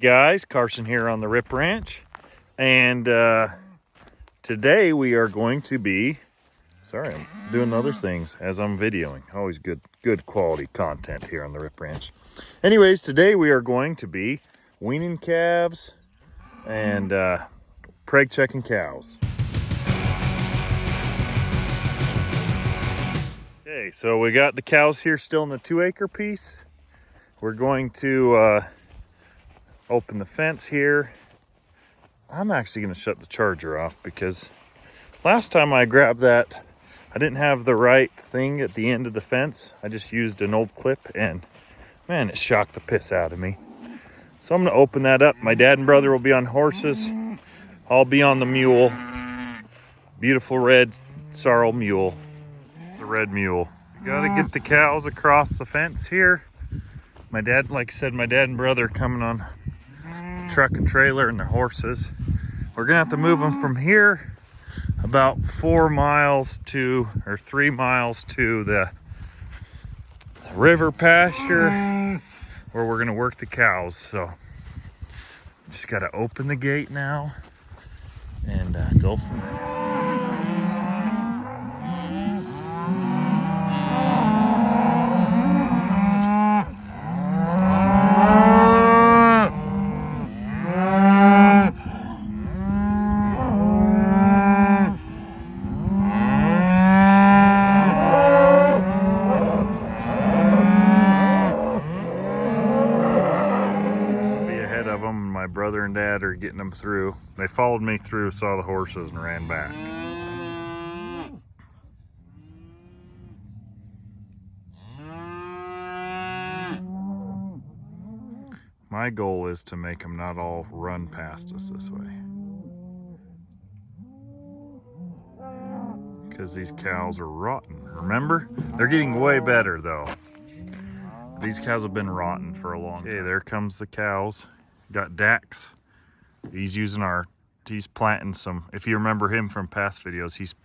Guys, Carson here on the Rip Ranch, and today we are going to be, sorry, I'm doing other things as I'm videoing. Always good quality content here on the Rip Ranch. Anyways, today we are going to be weaning calves and preg checking cows. Okay, so we got the cows here still in the 2-acre piece. We're going to open the fence here. I'm actually going to shut the charger off because last time I grabbed that, I didn't have the right thing at the end of the fence. I just used an old clip and man, it shocked the piss out of me. So I'm going to open that up. My dad and brother will be on horses. I'll be on the mule. Beautiful red sorrel mule. It's a red mule. You got to get the cows across the fence here. My dad, like I said, my dad and brother are coming on truck and trailer and their horses. We're gonna have to move them from here about 3 miles to the river pasture where we're gonna work the cows. So just gotta open the gate now and go from there. My brother and dad are getting them through. They followed me through, saw the horses, and ran back. My goal is to make them not all run past us this way, because these cows are rotten. Remember? They're getting way better though. These cows have been rotten for a long time. Okay, there comes the cows. Got Dax. He's planting some, if you remember him from past videos, he's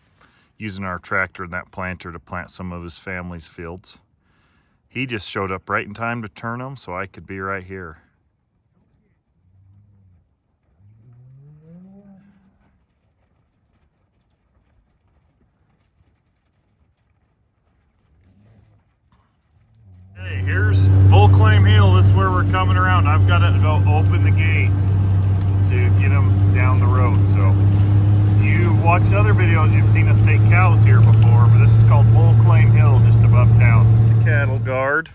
using our tractor and that planter to plant some of his family's fields. He just showed up right in time to turn them so I could be right here. Hey, here's Full Claim Hill. This is where we're coming around. I've got to go open the gate to get them down the road. So if you watched other videos, you've seen us take cows here before, but this is called Full Claim Hill, just above town. The cattle guard.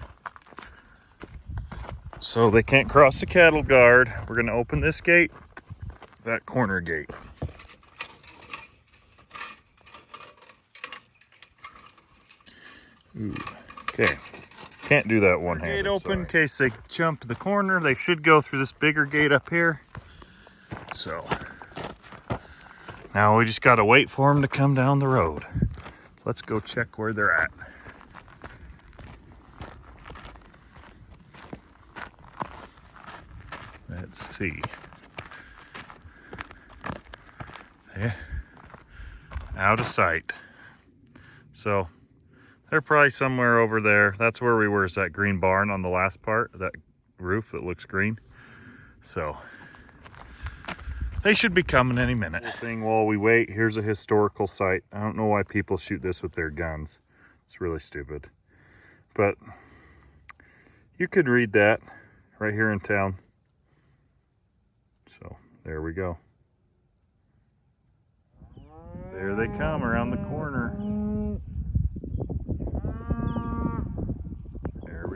So they can't cross the cattle guard. We're going to open this gate, that corner gate. Ooh, okay. Can't do that one-handed. Gate open in case they jump the corner. They should go through this bigger gate up here. So now we just got to wait for them to come down the road. Let's go check where they're at. Let's see. Yeah. Out of sight. So they're probably somewhere over there. That's where we were, is that green barn on the last part, that roof that looks green. So they should be coming any minute. Thing while we wait, here's a historical site. I don't know why people shoot this with their guns. It's really stupid. But you could read that right here in town. So there we go. There they come around the corner.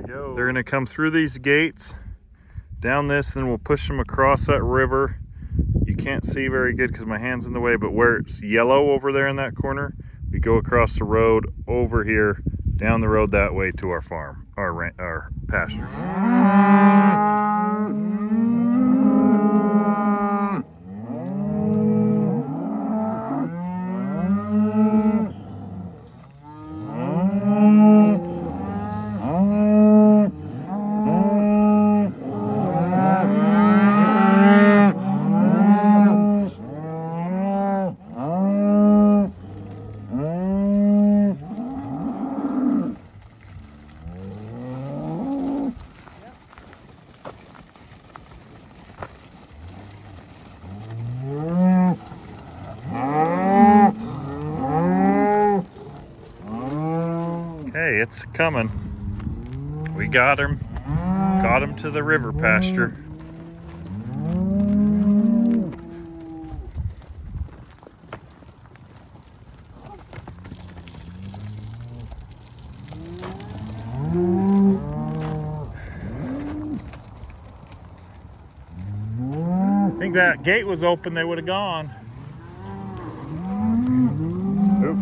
They're going to come through these gates, down this, and we'll push them across that river. You can't see very good because my hand's in the way, but where it's yellow over there in that corner, we go across the road over here, down the road that way to our farm, our pasture. it's coming. We got him. Got him to the river pasture. I think that gate was open, they would have gone. Oop.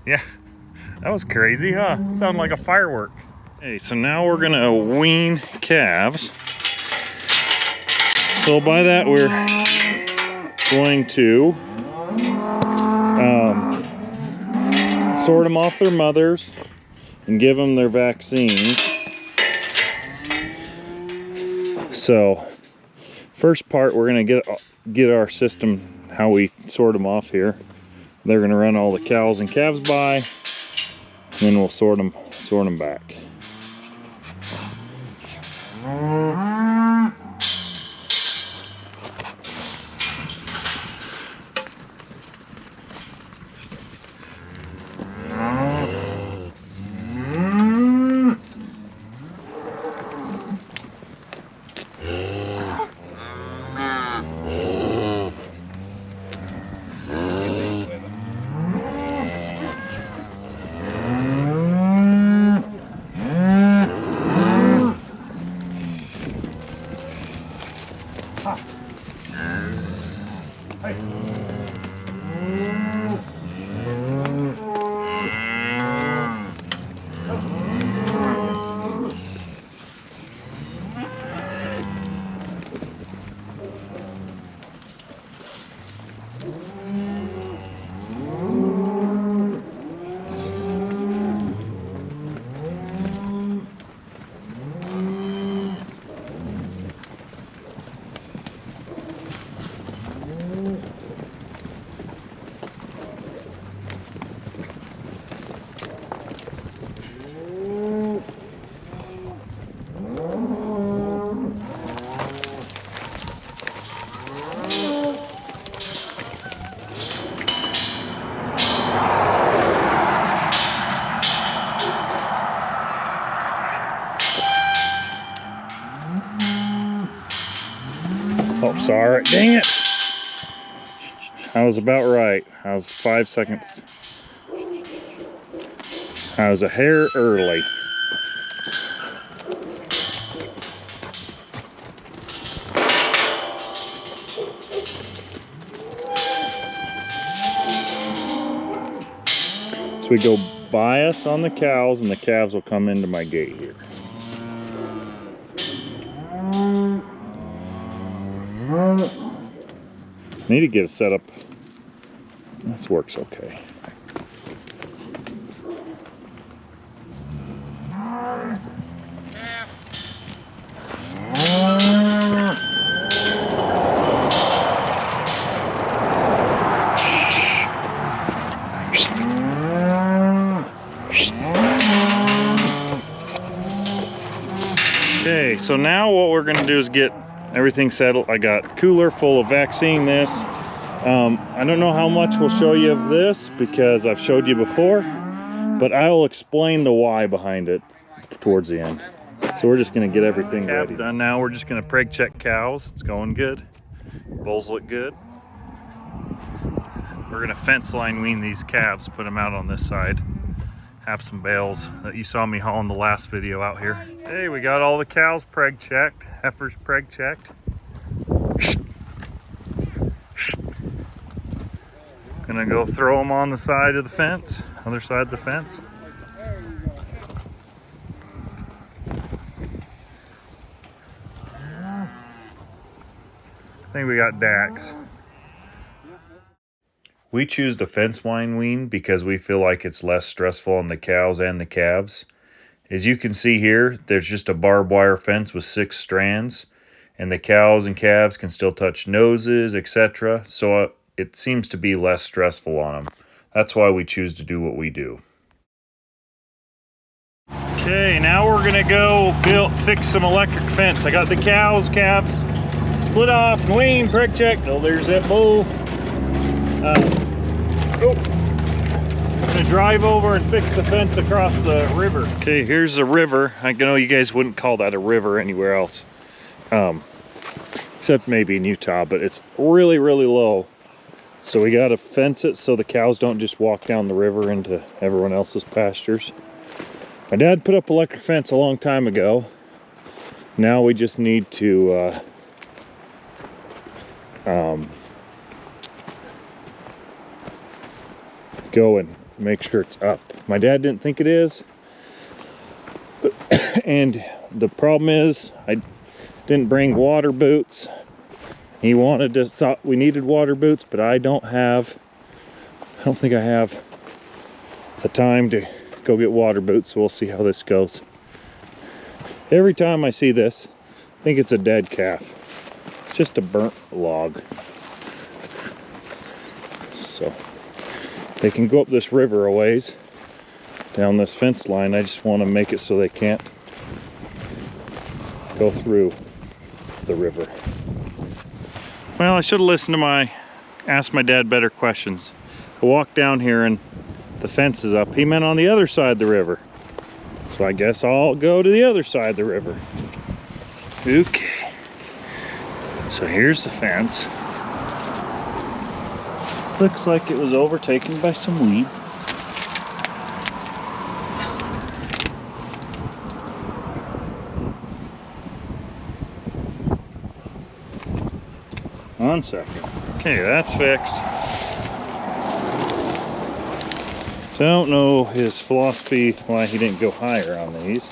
Yeah, that was crazy, huh? Sounded like a firework. Okay, so now we're gonna wean calves. So by that we're going to sort them off their mothers and give them their vaccines. So first part, we're gonna get our system, how we sort them off here. They're gonna run all the cows and calves by, and then we'll sort them back. Oh, sorry. Dang it. I was about right. I was 5 seconds. I was a hair early. So we go bias on the cows, and the calves will come into my gate here. Need to get it set up. This works okay. Okay, so now what we're gonna do is get everything settled. I got cooler full of vaccine this. I don't know how much we'll show you of this because I've showed you before, but I will explain the why behind it towards the end. So we're just gonna get everything ready. Done now. We're just gonna preg check cows. It's going good. Bulls look good. We're gonna fence line wean these calves, put them out on this side. Have some bales that you saw me haul in the last video out here. Hey, we got all the cows preg checked, heifers preg checked. Gonna go throw them on the side of the fence, other side of the fence. I think we got Dax. We choose to fence line wean because we feel like it's less stressful on the cows and the calves. As you can see here, there's just a barbed wire fence with 6 strands, and the cows and calves can still touch noses, etc. So it seems to be less stressful on them. That's why we choose to do what we do. Okay, now we're gonna go fix some electric fence. I got the calves split off and weaned, prick check. Oh, there's that bull. I'm gonna drive over and fix the fence across the river. Okay, here's the river. I know you guys wouldn't call that a river anywhere else, except maybe in Utah, but it's really, really low. So we gotta fence it so the cows don't just walk down the river into everyone else's pastures. My dad put up electric fence a long time ago. Now we just need to go and make sure it's up. My dad didn't think it is, and the problem is I didn't bring water boots. He thought we needed water boots, but I don't think I have the time to go get water boots, so we'll see how this goes. Every time I see this, I think it's a dead calf. It's just a burnt log. So they can go up this river a ways down this fence line. I just want to make it so they can't go through the river. Well, I should have listened to asked my dad better questions. I walked down here and the fence is up. He meant on the other side of the river. So I guess I'll go to the other side of the river. Okay. So here's the fence. Looks like it was overtaken by some weeds. One second. Okay, that's fixed. Don't know his philosophy why he didn't go higher on these.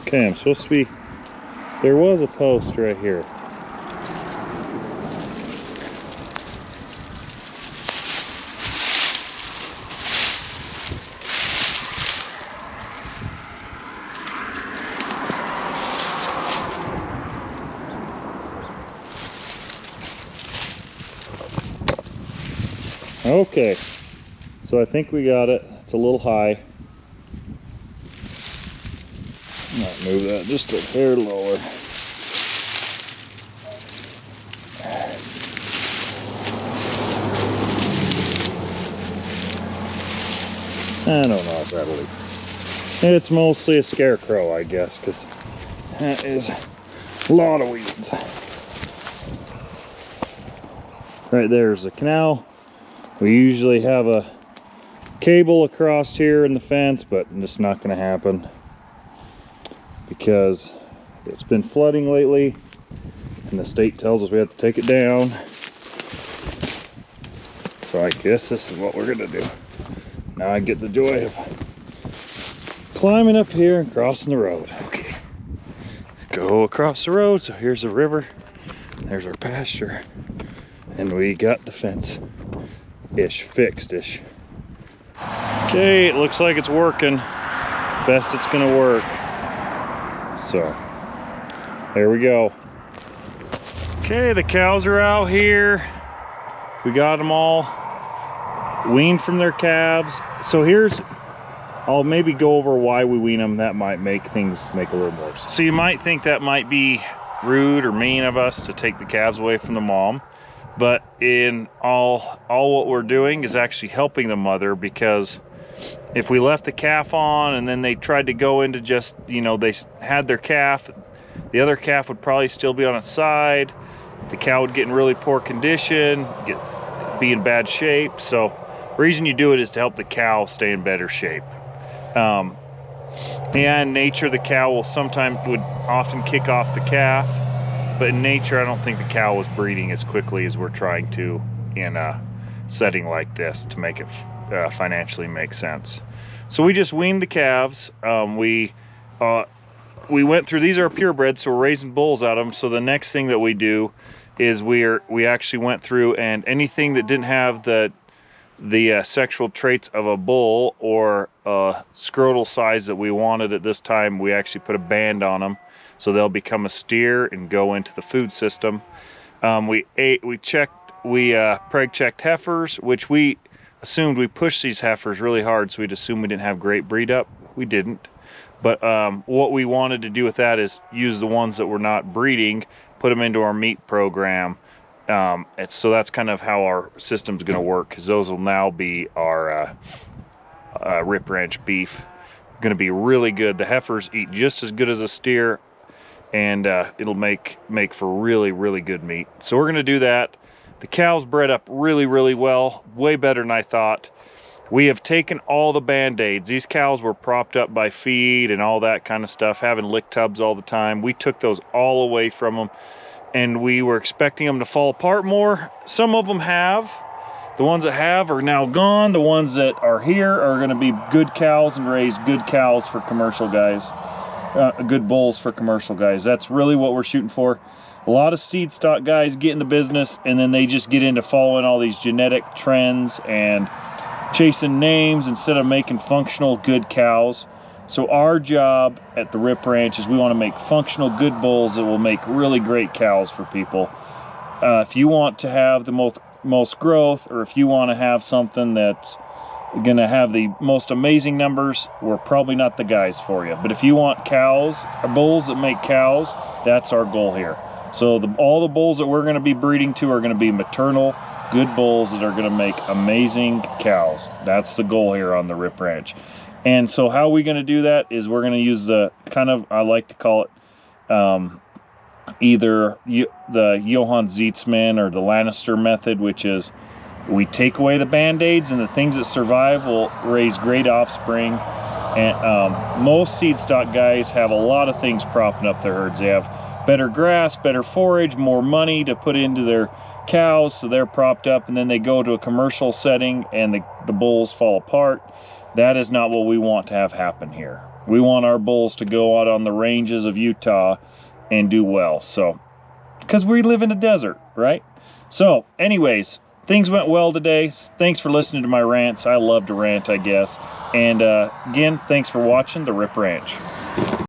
Okay, I'm supposed to be, there was a post right here. Okay, so I think we got it. It's a little high. Might move that just a hair lower. I don't know if that'll leak. It's mostly a scarecrow, I guess, because that is a lot of weeds. Right there's the canal. We usually have a cable across here in the fence, but it's not going to happen because it's been flooding lately and the state tells us we have to take it down. So I guess this is what we're going to do. Now I get the joy of climbing up here and crossing the road. Okay, go across the road. So here's the river, there's our pasture, and we got the fence fixed-ish. Okay, it looks like it's working. Best it's gonna work. So, there we go. Okay, the cows are out here. We got them all weaned from their calves. So I'll maybe go over why we wean them. That might make things make a little more sense. So you might think that might be rude or mean of us to take the calves away from the mom. But in all what we're doing is actually helping the mother, because if we left the calf on and then they tried to go into just, you know, they had their calf, the other calf would probably still be on its side. The cow would get in really poor condition, be in bad shape. So the reason you do it is to help the cow stay in better shape. And in nature, the cow would often kick off the calf. But in nature, I don't think the cow was breeding as quickly as we're trying to in a setting like this to make it financially make sense. So we just weaned the calves. We went through, these are purebred, so we're raising bulls out of them. So the next thing that we do is we actually went through, and anything that didn't have the the sexual traits of a bull or scrotal size that we wanted at this time. We actually put a band on them, so they'll become a steer and go into the food system. We preg checked heifers, which we assumed we pushed these heifers really hard, so we'd assume we didn't have great breed up. We didn't. But what we wanted to do with that is use the ones that were not breeding, put them into our meat program. So that's kind of how our system's going to work, because those will now be our Rip Ranch beef. Going to be really good. The heifers eat just as good as a steer, and it'll make for really, really good meat. So we're going to do that. The cows bred up really, really well, way better than I thought. We have taken all the band-aids. These cows were propped up by feed and all that kind of stuff, having lick tubs all the time. We took those all away from them, and we were expecting them to fall apart more. Some of them have. The ones that have are now gone. The ones that are here are going to be good cows and raise good cows for commercial guys. Good bulls for commercial guys. That's really what we're shooting for. A lot of seed stock guys get in the business, and then they just get into following all these genetic trends and chasing names instead of making functional good cows. So our job at the Rip Ranch is we want to make functional good bulls that will make really great cows for people. If you want to have the most growth, or if you want to have something that's going to have the most amazing numbers, we're probably not the guys for you. But if you want cows or bulls that make cows, that's our goal here. So all the bulls that we're going to be breeding to are going to be maternal, good bulls that are going to make amazing cows. That's the goal here on the Rip Ranch. And so how are we going to do that is we're going to use the kind of, I like to call it either the Johann Zeitzman or the Lannister method, which is we take away the band-aids, and the things that survive will raise great offspring. And most seed stock guys have a lot of things propping up their herds. They have better grass, better forage, more money to put into their cows, so they're propped up, and then they go to a commercial setting and the bulls fall apart. That is not what we want to have happen here. We want our bulls to go out on the ranges of Utah and do well. So, because we live in a desert, right? So anyways, things went well today. Thanks for listening to my rants. I love to rant, I guess. And again, thanks for watching the Rip Ranch.